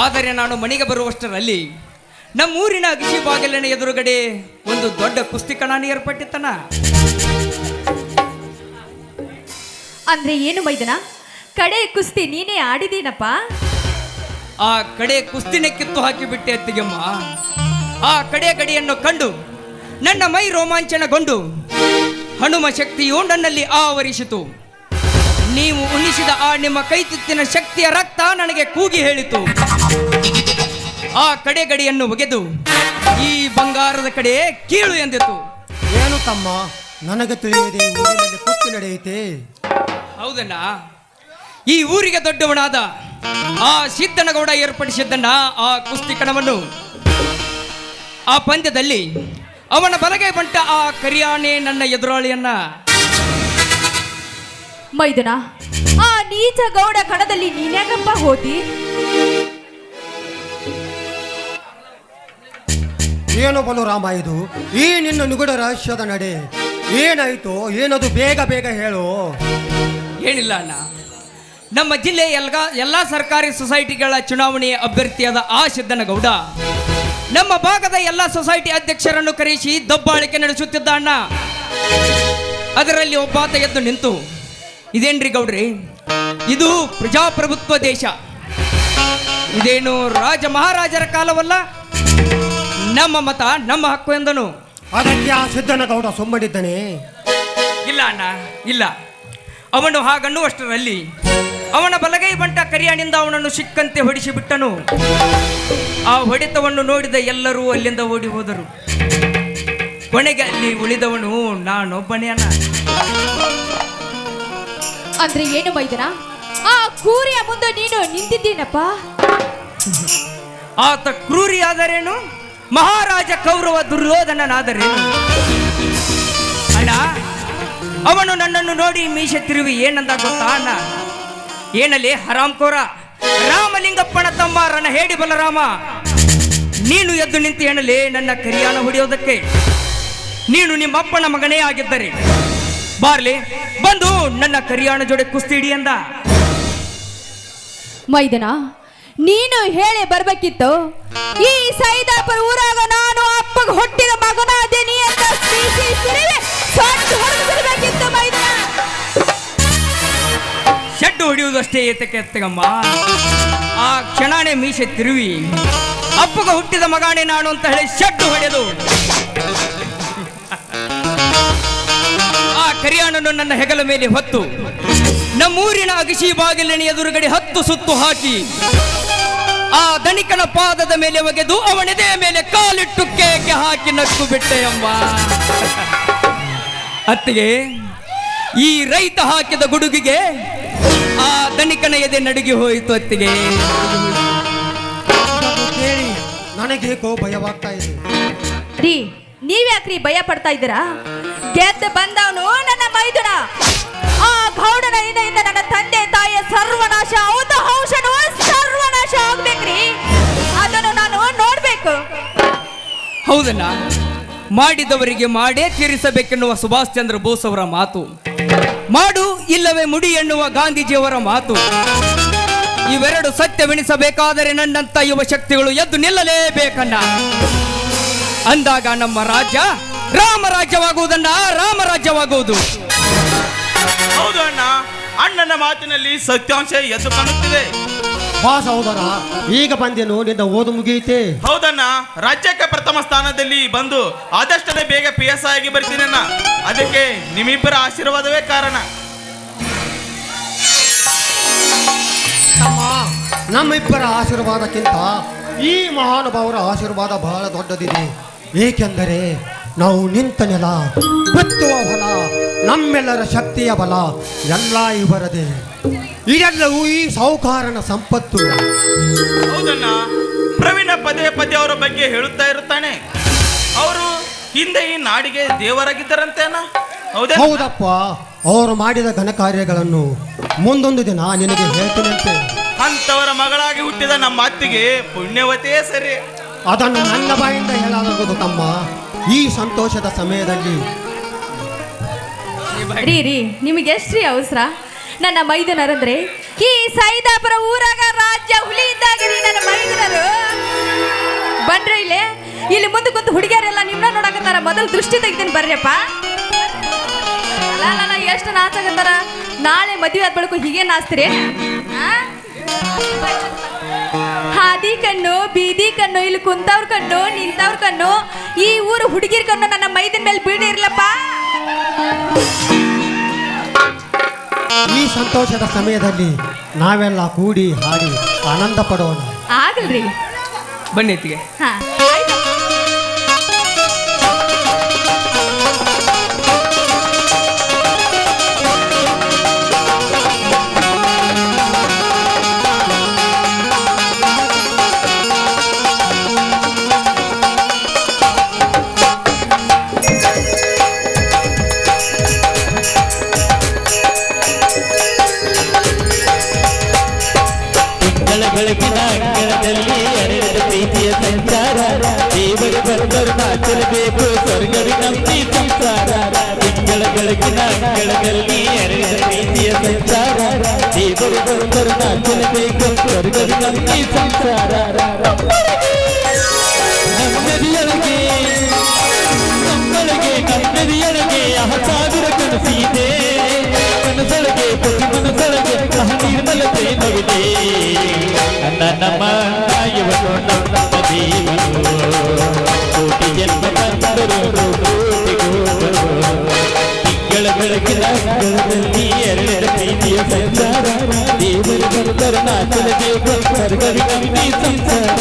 Speaker 5: ಆದರೆ ನಾನು ಮನೆಗೆ ಬರುವಷ್ಟರಲ್ಲಿ ನಮ್ಮೂರಿನ ಅಗಿಸಿ ಬಾಗಿಲಿನ ಎದುರುಗಡೆ ಒಂದು ದೊಡ್ಡ ಕುಸ್ತಿಕಣ ಏರ್ಪಟ್ಟಿತ್ತಣ್ಣ.
Speaker 4: ಅಂದ್ರೆ ಏನು ಮೈದನ, ಕಡೆ ಕುಸ್ತಿ ನೀನೇ ಆಡಿದೀನಪ್ಪ?
Speaker 5: ಆ ಕಡೆ ಕುಸ್ತಿನೇ ಕಿತ್ತು ಹಾಕಿಬಿಟ್ಟೆ ಅತ್ತಿಗೆಮ್ಮ. ಆ ಕಡೆ ಗಡಿಯನ್ನು ಕಂಡು ನನ್ನ ಮೈ ರೋಮಾಂಚನಗೊಂಡು ಹನುಮ ಶಕ್ತಿಯು ನನ್ನಲ್ಲಿ ಆವರಿಸಿತು. ನೀವು ಉಣಿಸಿದ ಆ ನಿಮ್ಮ ಕೈತಿತ್ತಿನ ಶಕ್ತಿಯ ರಕ್ತ ನನಗೆ ಕೂಗಿ ಹೇಳಿತು. ಆ ಕಡೆ ಗಡಿಯನ್ನು ಒಗೆದು ಈ ಬಂಗಾರದ ಕಡೆ ಕೀಳು ಎಂದಿತು.
Speaker 3: ಏನು ತಮ್ಮ, ನನಗೆ ತಿಳಿಯದೆ ಈ ಊರಿನಲ್ಲಿ ಕುಸ್ತಿ ನಡೆಯುತ್ತೆ?
Speaker 5: ಹೌದಣ್ಣ, ಈ ಊರಿಗೆ ದೊಡ್ಡವನಾದ ಆ ಸಿದ್ದನಗೌಡ ಏರ್ಪಡಿಸಿದ್ದಣ್ಣ ಆ ಕುಸ್ತಿಕಣವನ್ನು. ಆ ಪಂದ್ಯದಲ್ಲಿ ಅವನ ಬಲಗೈ ಬಂಟ ಆ ಕರಿಯಾನೆ ನನ್ನ ಎದುರಾಳಿಯನ್ನ.
Speaker 4: ಮೈದನ, ಆ ನೀಚ ಗೌಡ ಕಣದಲ್ಲಿ ನೀನ್ಯಾಕಪ್ಪ ಹೋದಿ?
Speaker 3: ಏನು ಬಲರಾಮ ಇದು? ಈ ನಿನ್ನ ನಿಗೂಢ ರಹಸ್ಯದ ನಡೆ ಏನಾಯ್ತು? ಏನದು ಬೇಗ ಬೇಗ ಹೇಳು.
Speaker 5: ಏನಿಲ್ಲ ಅಣ್ಣ, ನಮ್ಮ ಜಿಲ್ಲೆ ಎಲ್ಲ ಸರ್ಕಾರಿ ಸೊಸೈಟಿಗಳ ಚುನಾವಣೆಯ ಅಭ್ಯರ್ಥಿಯಾದ ಆ ಸಿದ್ದನಗೌಡ ನಮ್ಮ ಭಾಗದ ಎಲ್ಲ ಸೊಸೈಟಿ ಅಧ್ಯಕ್ಷರನ್ನು ಕರೆಸಿ ದಬ್ಬಾಳಿಕೆ ನಡೆಸುತ್ತಿದ್ದ ಅಣ್ಣ. ಅದರಲ್ಲಿ ಒಬ್ಬಾತ ಎದ್ದು ನಿಂತು, ಇದೇನ್ರಿ ಗೌಡ್ರಿ, ಇದು ಪ್ರಜಾಪ್ರಭುತ್ವ ದೇಶ, ಇದೇನು ರಾಜ ಮಹಾರಾಜರ ಕಾಲವಲ್ಲ, ನಮ್ಮ ಮತ ನಮ್ಮ ಹಕ್ಕು ಎಂದನು.
Speaker 3: ಅದಕ್ಕೆ ಆ ಸಿದ್ದನಗೌಡ ಸುಮ್ಮನಿದ್ದಾನೆ?
Speaker 5: ಇಲ್ಲ ಅಣ್ಣ, ಇಲ್ಲ. ಅವನು ಹಾಗನ್ನುವಷ್ಟರಲ್ಲಿ ಅವನ ಬಲಗೈ ಬಂಟ ಕರಿಯಾನಿಂದ ಅವನನ್ನು ಸಿಕ್ಕಂತೆ ಹೊಡಿಸಿ ಬಿಟ್ಟನು. ಆ ಹೊಡೆತವನ್ನು ನೋಡಿದ ಎಲ್ಲರೂ ಅಲ್ಲಿಂದ ಓಡಿ ಹೋದರು. ಕೊನೆಗೆ ಅಲ್ಲಿ ಉಳಿದವನು ನಾನೊಬ್ಬನೇ ಅಣ್ಣ.
Speaker 4: ಅಂದ್ರೆ ಏನು ಮೈದನ, ಆ ಕೂರಿಯ ಮುಂದೆ ನೀನು ನಿಂತಿದ್ದೀನಪ್ಪ?
Speaker 5: ಆತ ಕ್ರೂರಿಯಾದರೇನು, ಮಹಾರಾಜ ಕೌರವ ದುರ್ಯೋಧನನಾದರೇನು ಅಣ್ಣ. ಅವನು ನನ್ನನ್ನು ನೋಡಿ ಮೀಸೆ ತಿರುವಿ ಏನಂದ ಗೊತ್ತಾ ಅಣ್ಣ? ಏನಲ್ಲಿ ಹರಾಮ್ಕೋರ, ರಾಮಲಿಂಗಪ್ಪನ ತಮ್ಮ ರಣಹೇಡಿ ಬಲರಾಮ, ನೀನು ಎದ್ದು ನಿಂತು ಏನಲೇ ನನ್ನ ಕರಿಯಾನ ಹೊಡೆಯೋದಕ್ಕೆ? ನೀನು ನಿಮ್ಮಪ್ಪನ ಮಗನೇ ಆಗಿದ್ದರೆ ಬಾರ್ಲಿ ಬಂದು ನನ್ನ ಕರಿಯಾಣ ಜೋಡೆ ಕುಸ್ತಿ ಹಿಡಿ ಅಂದ.
Speaker 4: ಮೈದನ, ನೀನು ಹೇಳಿ ಬರ್ಬೇಕಿತ್ತು, ಈ ಸೈದಾಪುರ ಊರಾಗ ನಾನು ಅಪ್ಪಗ ಹುಟ್ಟಿದ ಮಗನಾದೇನಿ ಅಂತ ಹೊರಬೇಕಿತ್ತು ಮೈದನ.
Speaker 5: ಶೆಡ್ಡು ಹೊಡೆಯುವುದಷ್ಟೇ ಏತಕ್ಕೆ ಎತ್ತಗಮ್ಮ. ಆ ಕ್ಷಣಾನೇ ಮೀಸೆ ತಿರುವಿ ಅಪ್ಪಗ ಹುಟ್ಟಿದ ಮಗಾಣೆ ನಾನು ಅಂತ ಹೇಳಿ ಶೆಡ್ಡು ಹೊಡೆದು ಆ ಕರಿಯಾಣನ್ನು ನನ್ನ ಹೆಗಲ ಮೇಲೆ ಹೊತ್ತು ನಮ್ಮೂರಿನ ಅಗಶಿ ಬಾಗಿಲಿನ ಎದುರುಗಡೆ 10 ಸುತ್ತು ಹಾಕಿ ಆ ಧನಿಕನ ಪಾದದ ಮೇಲೆ ಒಗೆದು ಅವನೆದೆಯ ಮೇಲೆ ಕಾಲಿಟ್ಟು ಕೇಕೆ ಹಾಕಿ ನಕ್ಕು ಬಿಟ್ಟೆ ಅಮ್ಮ. ಅತ್ತಿಗೆ, ಈ ರೈತ ಹಾಕಿದ ಗುಡುಗಿಗೆ ಆ ಧನಿಕನ ಎದೆ ನಡುಗಿ ಹೋಯಿತು. ಅತ್ತಿಗೆ,
Speaker 3: ಕೇಳಿ ನನಗೇಕೋ ಭಯವಾಗ್ತಾ ಇದೆ.
Speaker 4: ರೀ, ನೀವ್ಯಾಕ್ರಿ ಭಯ ಪಡ್ತಾ ಇದ್ದೀರಾ? ಗೆದ್ದು ಬಂದವನು ನನ್ನ ಮೈದುನ. ಆ ಗೌಡನ ಇಂದ ನನ್ನ ತಂದೆ ತಾಯಿಯ ಸರ್ವನಾಶ, ಔಷಧನು ಸರ್ವನಾಶ ಆಗ್ಬೇಕ್ರಿ. ಅದನ್ನು ನಾನು ನೋಡ್ಬೇಕು.
Speaker 5: ಹೌದಣ್ಣ, ಮಾಡಿದವರಿಗೆ ಮಾಡೇ ತೀರಿಸಬೇಕೆನ್ನುವ ಸುಭಾಷ್ ಚಂದ್ರ ಬೋಸ್ ಅವರ ಮಾತು, ಮಾಡು ಇಲ್ಲವೇ ಮುಡಿ ಎನ್ನುವ ಗಾಂಧೀಜಿಯವರ ಮಾತು, ಇವೆರಡು ಸತ್ಯವೆನಿಸಬೇಕಾದರೆ ನನ್ನಂತ ಯುವ ಶಕ್ತಿಗಳು ಎದ್ದು ನಿಲ್ಲಲೇಬೇಕಣ್ಣ. ಅಂದಾಗ ನಮ್ಮ ರಾಜ್ಯ ರಾಮರಾಜ್ಯವಾಗುವುದನ್ನ, ರಾಮರಾಜ್ಯವಾಗುವುದು.
Speaker 6: ಹೌದು ಅಣ್ಣ, ಅಣ್ಣನ ಮಾತಿನಲ್ಲಿ ಸತ್ಯಾಂಶ ಎದ್ದು ಕಾಣುತ್ತಿದೆ.
Speaker 3: ಬಾ ಸಹೋದರ, ಈಗ ಬಂದೇನು, ನಿನ್ನ ಓದು ಮುಗಿಯಿತೆ?
Speaker 6: ಹೌದಣ್ಣ, ರಾಜ್ಯಕ್ಕೆ ಪ್ರಥಮ ಸ್ಥಾನದಲ್ಲಿ ಬಂದು ಆದಷ್ಟೇ ಬೇಗ PS ಆಗಿ ಬರ್ತೀನಣ್ಣ. ಅದಕ್ಕೆ ನಿಮ್ಮಿಬ್ಬರ ಆಶೀರ್ವಾದವೇ ಕಾರಣ.
Speaker 3: ತಮ್ಮ, ನಮ್ಮಿಬ್ಬರ ಆಶೀರ್ವಾದಕ್ಕಿಂತ ಈ ಮಹಾನುಭಾವರ ಆಶೀರ್ವಾದ ಬಹಳ ದೊಡ್ಡದಿದೆ. ಏಕೆಂದರೆ ನಾವು ನಿಂತ ನೆಲ, ಬಿತ್ತುವ ಹೊಲ, ನಮ್ಮೆಲ್ಲರ ಶಕ್ತಿಯ ಬಲ ಎಲ್ಲ ಇವರದೇ. ಇದೆಲ್ಲವೂ ಈ ಸಾಹುಕಾರನ ಸಂಪತ್ತು.
Speaker 6: ಹೌದಣ್ಣ, ಪ್ರವೀಣ ಪದೇ ಪದೇ ಅವರ ಬಗ್ಗೆ ಹೇಳುತ್ತಾ ಇರುತ್ತಾನೆ. ಅವರು ಹಿಂದೆ ಈ ನಾಡಿಗೆ ದೇವರಾಗಿದ್ದರಂತೇನ?
Speaker 3: ಹೌದಪ್ಪ, ಅವರು ಮಾಡಿದ ಘನ ಕಾರ್ಯಗಳನ್ನು ಮುಂದೊಂದು ದಿನ ನಿನಗೆ ಹೇಳ್ತೀನಂತೆ.
Speaker 6: ಅಂತವರ ಮಗಳಾಗಿ ಹುಟ್ಟಿದ ನಮ್ಮ ಅತ್ತಿಗೆ ಪುಣ್ಯವತೇ ಸರಿ.
Speaker 3: ಅದನ್ನು ನನ್ನ ಬಾಯಿಂದ ಹೇಳಲಾಗುವುದು ತಮ್ಮ. ಈ ಸಂತೋಷದ ಸಮಯದಲ್ಲಿ
Speaker 4: ರೀ, ನಿಮಗೆ ಎಷ್ಟ್ರಿ ಅವಸರ? ನನ್ನ ಮೈದುನರಂದ್ರೆ ಈ ಸೈದಾಪುರ ಊರಾಗ ರಾಜ್ಯ ಹುಲಿ ಇದ್ದಾಗಿರಿ ನನ್ನ ಮೈದುನರು. ಬನ್ರಿ ಇಲ್ಲಿ ಮುಂದೆ ಕುಂತು ಹುಡುಗಿಯರೆಲ್ಲ ನಿಮ್ಮನ್ನ ನೋಡಕತ್ತಾರ. ಮೊದಲು ದೃಷ್ಟಿ ತೆಗಿತೀನಿ ಬರ್ರಿಯಪ್ಪ. ಎಷ್ಟು ನಾಚಾಕತ್ತಾರ. ನಾಳೆ ಮದುವೆ ಆದ ಬಳಿಕ ಹೀಗೆ ನಾಚ್ತೀರಿ? ಹಾದಿ ಕಣ್ಣು, ಬೀದಿ ಕಣ್ಣು, ಇಲ್ಲಿ ಕುಂತವ್ರ ಕಣ್ಣು, ನಿಂತವ್ರ ಕಣ್ಣು, ಈ ಊರು ಹುಡುಗಿರ್ ಕಣ್ಣು ನನ್ನ ಮೈದಿನ ಮೇಲೆ ಬೀಡಿ ಇರ್ಲಪ್ಪ.
Speaker 3: ಈ ಸಂತೋಷದ ಸಮಯದಲ್ಲಿ ನಾವೆಲ್ಲ ಕೂಡಿ ಹಾಡಿ ಆನಂದ ಪಡೋಣ.
Speaker 4: ಆಗಲ್ರಿ,
Speaker 5: ಬನ್ನಿ ಅತ್ತಿಗೆ.
Speaker 4: ಹಾ
Speaker 1: ಬೆಳಗಿನ ಅಂಗಳದಲ್ಲಿ ಅರೆದ ಪ್ರೀತಿಯ ಸಂಚಾರ, ದೇವರು ಬಂದರು ನಾಚಲಬೇಕು ಸ್ವರ್ಗವಿ ನಂಬಿ ಸಂಸಾರ. ತಿಂಗಳ ಬೆಳಗಿನ ಅಂಗಳದಲ್ಲಿ ಅರೆದ ಪ್ರೀತಿಯ ಸಂಚಾರ, ದೇವರು ಬಂದರು ನಾಚಲಬೇಕು ಸ್ವರ್ಗವಿ ನಂಬಿ ಸಂಸಾರ. ನಮ್ಮದಿಯೊಳಗೆ ನಮ್ಮದಿಯೊಳಗೆ ಸಾವಿರ ಕನಸಿದೆ, ಕನಸೊಳಗೆ ಪ್ರತಿ ಮನಸೊಳಗೆ ನಿರ್ಮಲತೆ ನಗಿದೆ. ನಮ್ಮ ಇವನು ನಮ್ಮ ದೇವರು, ಕೋಟಿ ಜನ್ಮ ತಂದರು ತಿಂಗಳ ಬೆಳಗಿನ ಅಂಗಳದಲ್ಲಿ ಎರಡೆರ ಪ್ರೀತಿಯ ಸಂಸಾರ, ದೇವರು ಬಂದರು ನಾಚಲಬೇಕು ಸ್ವರ್ಗವಿ ನಂಬಿ ಸಂಸಾರ.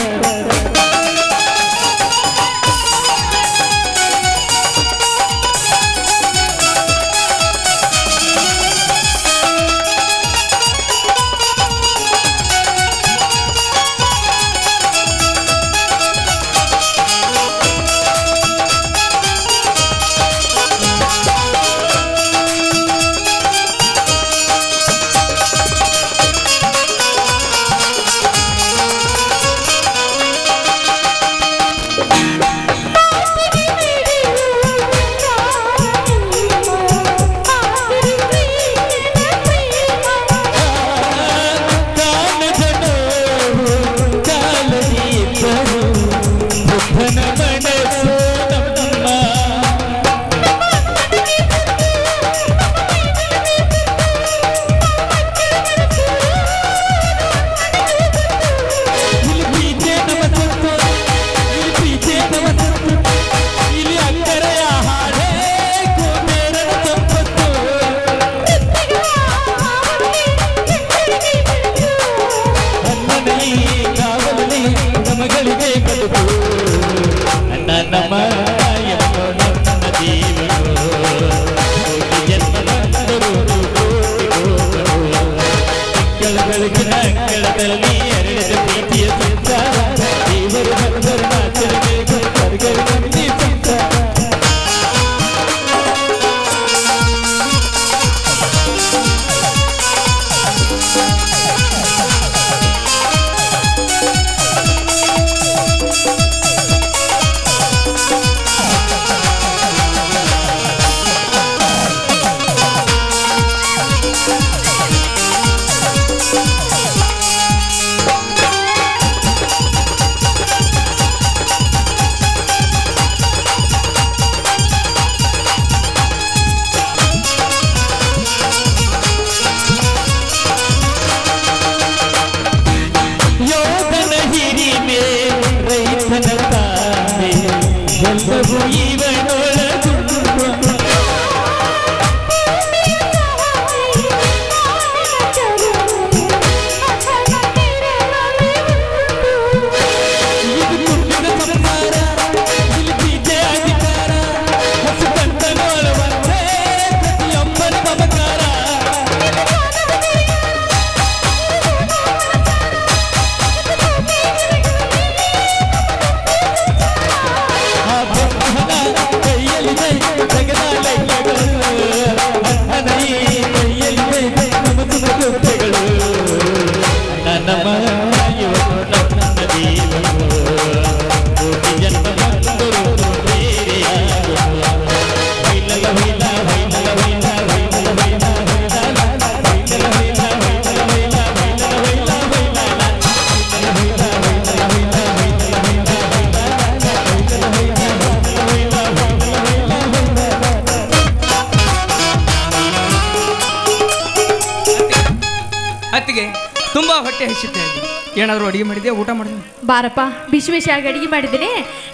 Speaker 5: ತುಂಬಾ ಹೊಟ್ಟೆ ಹಸಿತಾ ಇದೆ. ಏನಾದರೂ ಅಡಿಗೆ ಮಾಡಿದೆ, ಊಟ ಮಾಡಿದೆ?
Speaker 4: ಬಾರಪ್ಪ, ಬಿಸಿ ಬಿಸಿಯಾಗಿ ಅಡಿಗೆ ಮಾಡಿದ್ದೀನಿ.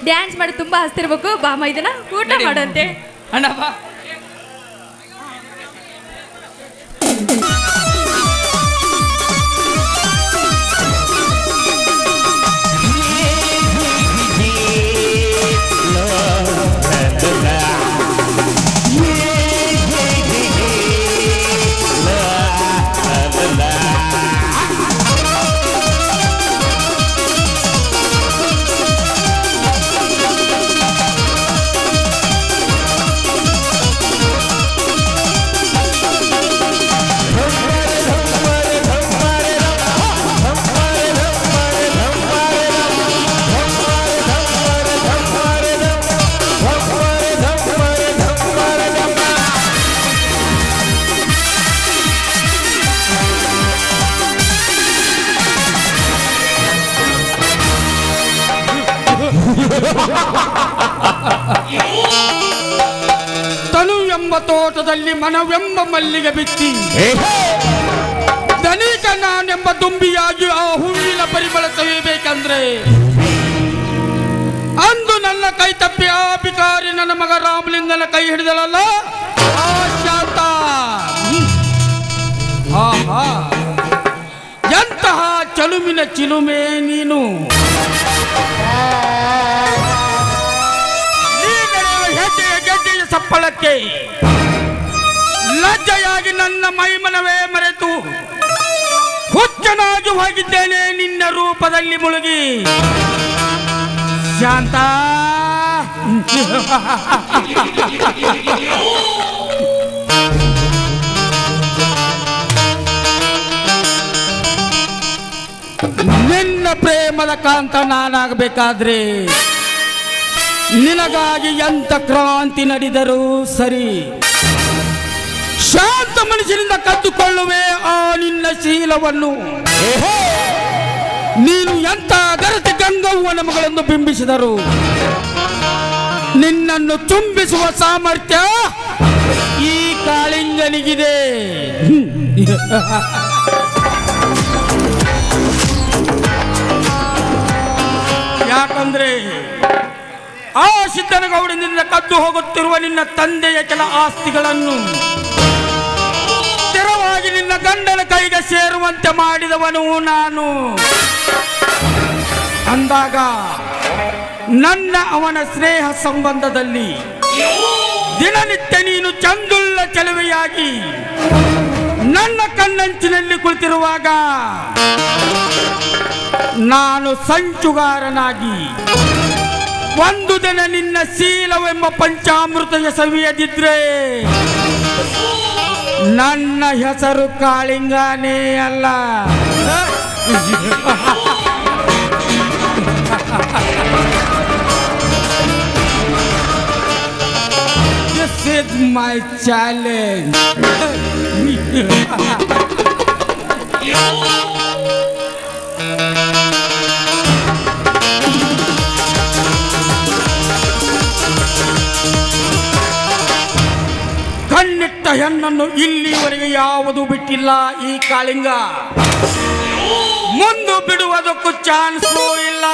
Speaker 4: ಡ್ಯಾನ್ಸ್ ಮಾಡಿ ತುಂಬಾ ಹಸ್ತಿರ್ಬೇಕು. ಬಾ ಮೈದನ, ಊಟ ಮಾಡಂತೆ.
Speaker 5: ಅಣ್ಣ ಬಾ.
Speaker 7: ತನು ಎಂಬ ತೋಟದಲ್ಲಿ ಮನವೆಂಬ ಮಲ್ಲಿಗೆ ಬಿತ್ತಿ, ಧನಿಕ ನಾನೆಂಬ ದುಂಬಿಯಾಗಿ ಆ ಹೂವಿನ ಪರಿಮಳ ಸವಿಯಬೇಕಂದ್ರೆ ಅಂದು ನನ್ನ ಕೈ ತಪ್ಪಿ ಆ ಬಿಕಾರಿ ನನ್ನ ಮಗ ರಾಮಲಿಂಗನ ಕೈ ಹಿಡಿದಳಲ್ಲ ಆ ಶಾಂತ. ಆಹಾ, ಎಂತಹ ಚಲುಮಿನ ಚಿಲುಮೆ ನೀನು. ಹೆಜ್ಜೆಯ ಸಪ್ಪಳಕ್ಕೆ ಲಜ್ಜೆಯಾಗಿ ನನ್ನ ಮೈಮನವೇ ಮರೆತು ಹುಚ್ಚನಾಗಿ ಹೋಗಿದ್ದೇನೆ ನಿನ್ನ ರೂಪದಲ್ಲಿ ಮುಳುಗಿ. ಶಾಂತ, ನಿನ್ನ ಪ್ರೇಮದ ಕಾಂತ ನಾನಾಗಬೇಕಾದ್ರೆ ನಿನಗಾಗಿ ಎಂತ ಕ್ರಾಂತಿ ನಡೆದರೂ ಸರಿ, ಶಾಂತ ಮನುಷ್ಯನಿಂದ ಕದ್ದುಕೊಳ್ಳುವೆ ಆ ನಿನ್ನ ಶೀಲವನ್ನು. ನೀನು ಎಂತ ಗರತಿ ಗಂಗವ್ವನ ಮಗಳನ್ನು ಬಿಂಬಿಸಿದರು ನಿನ್ನನ್ನು ತುಂಬಿಸುವ ಸಾಮರ್ಥ್ಯ ಈ ಕಾಳಿಂಗನಿಗಿದೆ. ಯಾಕಂದ್ರೆ ಆ ಸಿದ್ದನಗೌಡನಿಂದ ಕದ್ದು ಹೋಗುತ್ತಿರುವ ನಿನ್ನ ತಂದೆಯ ಕೆಲ ಆಸ್ತಿಗಳನ್ನು ಸ್ಥಿರವಾಗಿ ನಿನ್ನ ಗಂಡನ ಕೈಗೆ ಸೇರುವಂತೆ ಮಾಡಿದವನು ನಾನು. ಅಂದಾಗ ನನ್ನ ಅವನ ಸ್ನೇಹ ಸಂಬಂಧದಲ್ಲಿ ದಿನನಿತ್ಯ ನೀನು ಚಂದುಳ್ಳ ಚೆಲುವೆಯಾಗಿ ನನ್ನ ಕಣ್ಣಂಚಿನಲ್ಲಿ ಕುಳಿತಿರುವಾಗ ನಾನು ಸಂಚುಗಾರನಾಗಿ ಒಂದು ದಿನ ನಿನ್ನ ಶೀಲವೆಂಬ ಪಂಚಾಮೃತದ ಸವಿಯದಿದ್ರೆ ನನ್ನ ಹೆಸರು ಕಾಳಿಂಗನೇ ಅಲ್ಲ. This is my challenge. ಕಣ್ಣಿಟ್ಟ ಹೆಣ್ಣನ್ನು ಇಲ್ಲಿವರೆಗೆ ಯಾವುದು ಬಿಟ್ಟಿಲ್ಲ ಈ ಕಾಳಿಂಗ. ಮುಂದೆ ಬಿಡುವುದಕ್ಕೂ ಚಾನ್ಸೂ ಇಲ್ಲ.